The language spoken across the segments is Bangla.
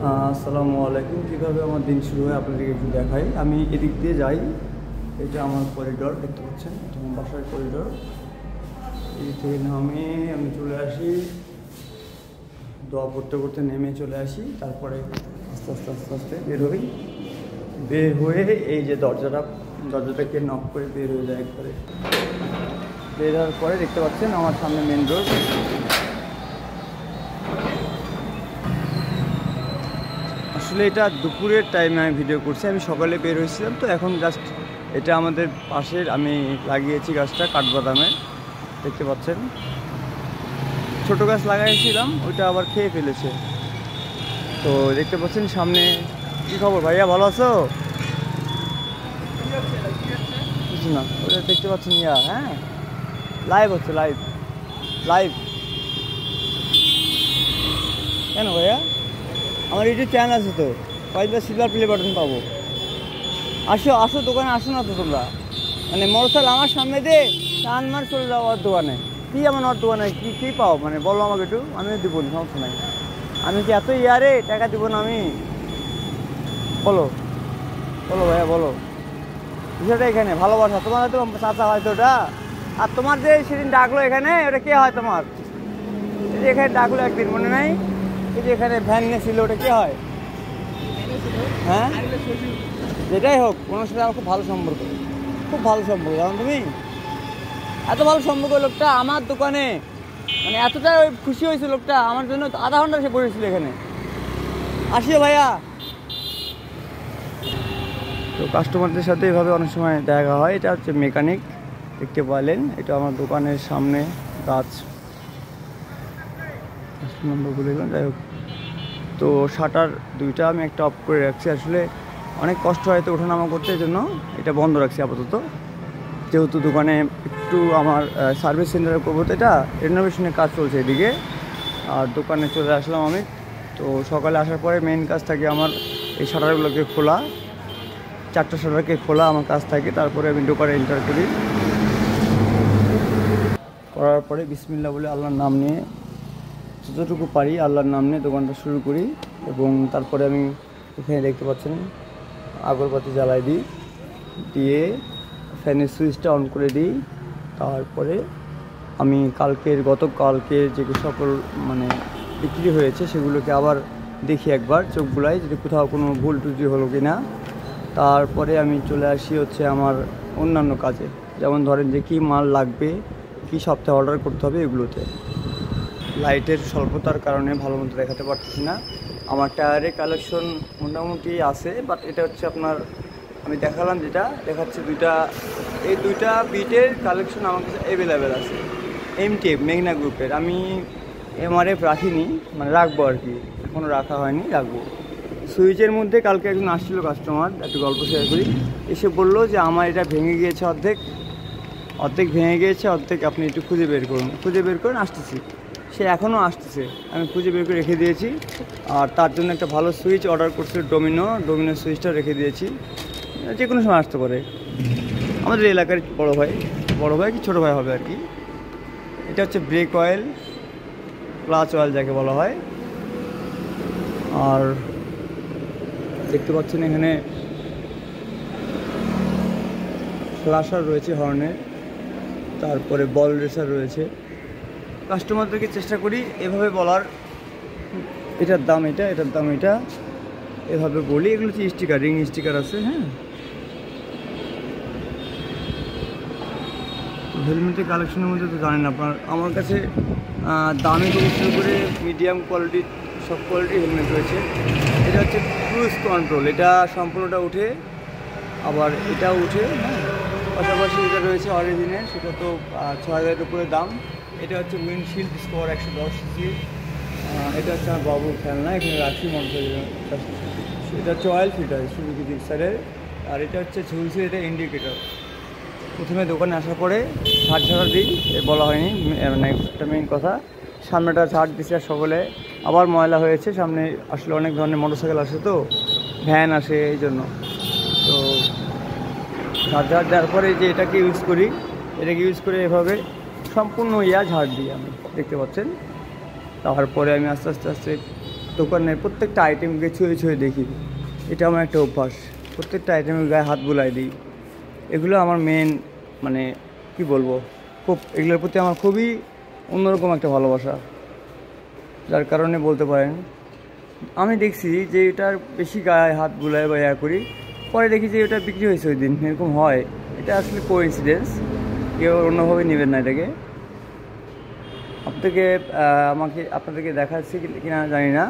আসসালামু আলাইকুম। কীভাবে আমার দিন শুরু হয় আপনাদেরকে একটু দেখাই। আমি এদিক দিয়ে যাই, এটা আমার করিডোর দেখতে পাচ্ছেন, এটা আমার বাসার করিডোর। এই থেকে নামে আমি চলে আসি, দোয়া করতে করতে নেমে চলে আসি, তারপরে আস্তে আস্তে আস্তে আস্তে বের হই। বের হয়ে এই যে দরজাটাকে নক করে বের হয়ে যায় একবারে। বের হওয়ার পরে দেখতে পাচ্ছেন আমার সামনে মেন রোড। আসলে এটা দুপুরের টাইমে আমি ভিডিও করছি, আমি সকালে বের হয়েছিলাম, তো এখন জাস্ট এটা আমাদের পাশের, আমি লাগিয়েছি গাছটা কাঠবাদামের, দেখতে পাচ্ছেন। ছোট গাছ লাগাইছিলাম, ওইটা আবার খেয়ে ফেলেছে। তো দেখতে পাচ্ছেন সামনে। কি খবর ভাইয়া, ভালো আছো? কিছু না, ওটা দেখতে পাচ্ছেন হ্যাঁ, লাইভ হচ্ছে, লাইভ লাইভ। কেন ভাইয়া? আমার ইউটিউব চ্যানেল আছে তো, কয়েকবার সিলভার প্লে বাটন পাবো। আসো আসো, দোকানে আসো না তো তোমরা, মানে মোটরসাইকেল আমার সামনে দিয়ে টান মার চলে যাও ওর দোকানে। কী আমার ওর দোকানে কী পাও, মানে বলো আমাকে একটু, আমিও দিব না, সমস্যা নাই। আমি কি এত ইয়ারে টাকা দিব না আমি? বলো বলো ভাইয়া বলো, বিষয়টা এখানে ভালোবাসা। তোমার হয়তো চাচা হয়তো ওটা, আর তোমার যে সেদিন ডাকলো এখানে, ওটা কে হয় তোমার? এই যে এখানে ডাকলো একদিন, মনে নাই? এই যে এখানে ভ্যান নিয়েছিল, ওটা কে হয়? হ্যাঁ, যেটাই হোক, ওনার সাথে আমার খুব ভালো সম্পর্ক, খুব ভালো সম্পর্ক। জানো তুমি, এত ভালো সম্পর্ক লোকটা আমার দোকানে, মানে এতটা খুশি হয়েছে লোকটা আমার জন্য, আধা ঘন্টা সে বসেছিল এখানে। আসিও ভাইয়া। তো কাস্টমারদের সাথে এভাবে অনেক সময় দেখা হয়। এটা হচ্ছে মেকানিক, দেখতে পাইলেন, এটা আমার দোকানের সামনে গাছ নম্বর বলে গেলাম। যাই হোক, তো শাটার দুইটা আমি একটা অফ করে রাখছি, আসলে অনেক কষ্ট হয় তো ওঠানামা করতে, এই জন্য এটা বন্ধ রাখছি আপাতত। যেহেতু দোকানে একটু আমার সার্ভিস সেন্টারে করবো, তো এটা রেনোভেশনের কাজ চলছে এদিকে, আর দোকানে চলে আসলাম আমি। তো সকালে আসার পরে মেইন কাজ থাকে আমার এই শাটারগুলোকে খোলা, 4টা শাটারকে খোলা আমার কাজ থাকে। তারপরে আমি দোকানে এন্টার করি, করার পরে বিসমিল্লাহ বলে আল্লাহর নাম নিয়ে, যতটুকু পারি আল্লাহর নাম নিয়ে দোকানটা শুরু করি। এবং তারপরে আমি এখানে দেখতে পাচ্ছেন আগরবাতি জ্বালাই দিই, দিয়ে ফ্যানের সুইচটা অন করে দিই। তারপরে আমি গতকালকে যে সকল মানে বিক্রি হয়েছে সেগুলোকে আবার দেখি একবার, চোখ বুলাই যদি কোথাও কোনো ভুল টুটি হলো কি না। তারপরে আমি চলে আসি হচ্ছে আমার অন্যান্য কাজে, যেমন ধরেন যে কী মাল লাগবে, কী সপ্তাহে অর্ডার করতে হবে, এগুলোতে। লাইটের স্বল্পতার কারণে ভালো মতো দেখাতে পারতেছি না। আমার টায়ারের কালেকশন মোটামুটি আছে, বাট এটা হচ্ছে আপনার, আমি দেখালাম যেটা দেখাচ্ছে এই দুইটা বিটের কালেকশন আমার কাছে অ্যাভেলেবেল আছে। এমটিএফ মেঘনা গ্রুপের, আমি এমআরএফ রাখিনি, মানে রাখবো আর কি, এখনও রাখা হয়নি, রাখবো। সুইচের মধ্যে কালকে একজন আসছিল কাস্টমার, একটু গল্প শেয়ার করি, এসে বললো যে আমার এটা ভেঙে গিয়েছে, অর্ধেক ভেঙে গিয়েছে, অর্ধেক আপনি একটু খুঁজে বের করুন, আসতেছি। সে এখনও আসতেছে, আমি খুঁজে বের করে রেখে দিয়েছি। আর তার জন্য একটা ভালো সুইচ অর্ডার করছিল, ডোমিনো সুইচটা রেখে দিয়েছি, যে কোনো সময় আসতে পারে। আমাদের এলাকার বড় ভাই কি ছোটো ভাই হবে আর কি। এটা হচ্ছে ব্রেক অয়েল, ক্লাচ অয়েল যাকে বলা হয়। আর দেখতে পাচ্ছেন এখানে ফ্লাশার রয়েছে হর্নের, তারপরে বল রেসার রয়েছে। কাস্টমারদেরকে চেষ্টা করি এভাবে বলার, এটার দাম এটা, এভাবে বলি। এগুলো হচ্ছে স্টিকার, রিং স্টিকার আছে। হ্যাঁ, হেলমেটের কালেকশনের মধ্যে তো জানেন আপনার, আমার কাছে দামি থেকে শুরু করে মিডিয়াম কোয়ালিটির সব কোয়ালিটির হেলমেট রয়েছে। এটা হচ্ছে ক্রুজ কন্ট্রোল, এটা সম্পূর্ণটা উঠে, আবার এটাও উঠে। হ্যাঁ, পাশাপাশি এটা রয়েছে অরিজিনাল, সেটা তো 6000-এর উপরে দাম। এটা হচ্ছে উইন্ডশিল্ড স্কোর 110 সিসি। এটা হচ্ছে আমার বাবুর খেলনা, এখানে রাখি মোটরসাইকেল। এটা হচ্ছে অয়েল ফিল্টার সুজুকি জিক্সারের। আর এটা হচ্ছে ঝুলছে, এটা ইন্ডিকেটর। প্রথমে দোকানে আসার পরে ছাড় দিই, বলা হয়নি, মানে একটা মেইন কথা, সামনেটা ছাড় দিচ্ছে, আর সকলে আবার ময়লা হয়েছে। সামনে আসলে অনেক ধরনের মোটরসাইকেল আসে, তো ভ্যান আসে, এই জন্য। তো ঝাড় দেওয়ার পরে যে এটাকে ইউজ করে এভাবে সম্পূর্ণ ঝাড় দিই আমি, দেখতে পাচ্ছেন। তারপরে আমি আস্তে আস্তে দোকানের প্রত্যেকটা আইটেমকে ছুঁয়ে ছুঁয়ে দেখি। এটা আমার একটা অভ্যাস, প্রত্যেকটা আইটেমের গায়ে হাত বুলাই দিই। এগুলো আমার মেন, মানে কি বলবো, খুব এগুলোর প্রতি আমার খুবই অন্যরকম একটা ভালোবাসা, যার কারণে বলতে পারেন আমি দেখছি যে এটার বেশি গায়ে হাত বুলাই বা ইয়া করি, পরে দেখি যে এটা বিক্রি হয়েছে ওই দিন। এরকম হয়, এটা আসলে কোইন্সিডেন্স, কেউ অন্যভাবে নেবেন না এটাকে। আপনাদেরকে দেখাচ্ছি কিনা জানি না,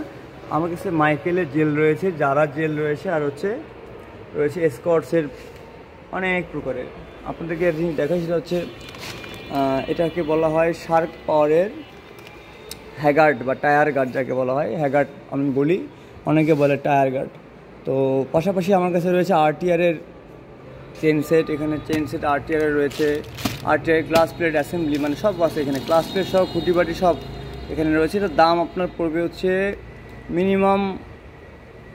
আমার কাছে মাইকেলের জেল রয়েছে, জারা জেল রয়েছে, আর রয়েছে এসকর্টসের অনেক প্রকারের। আপনাদেরকে জিনিস দেখা, সেটা হচ্ছে এটাকে বলা হয় শার্ক পাওয়ারের হ্যাগার্ড বা টায়ার গার্ড, যাকে বলা হয় হ্যাগার্ড আমি বলি, অনেকে বলে টায়ার গার্ড। তো পাশাপাশি আমার কাছে রয়েছে আরটিআরের চেন সেট, এখানে চেন সেট আরটিআরের রয়েছে, আরটিআর গ্লাস প্লেট অ্যাসেম্বলি, মানে সব আছে এখানে, গ্লাস প্লেট সব, খুঁটিবাটি সব এখানে রয়েছে। এটার দাম আপনার পড়বে হচ্ছে মিনিমাম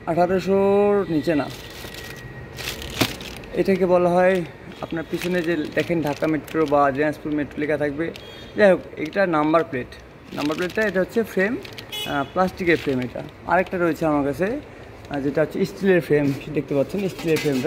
1800-র নিচে না। এটাকে বলা হয়, আপনার পিছনে যে দেখেন ঢাকা মেট্রো বা দিনাজপুর মেট্রো লেখা থাকবে, যাই হোক এটা নাম্বার প্লেটটা, এটা হচ্ছে ফ্রেম, প্লাস্টিকের ফ্রেম। এটা আরেকটা রয়েছে আমার কাছে যেটা হচ্ছে স্টিলের ফ্রেম, দেখতে পাচ্ছেন স্টিলের ফ্রেমটা।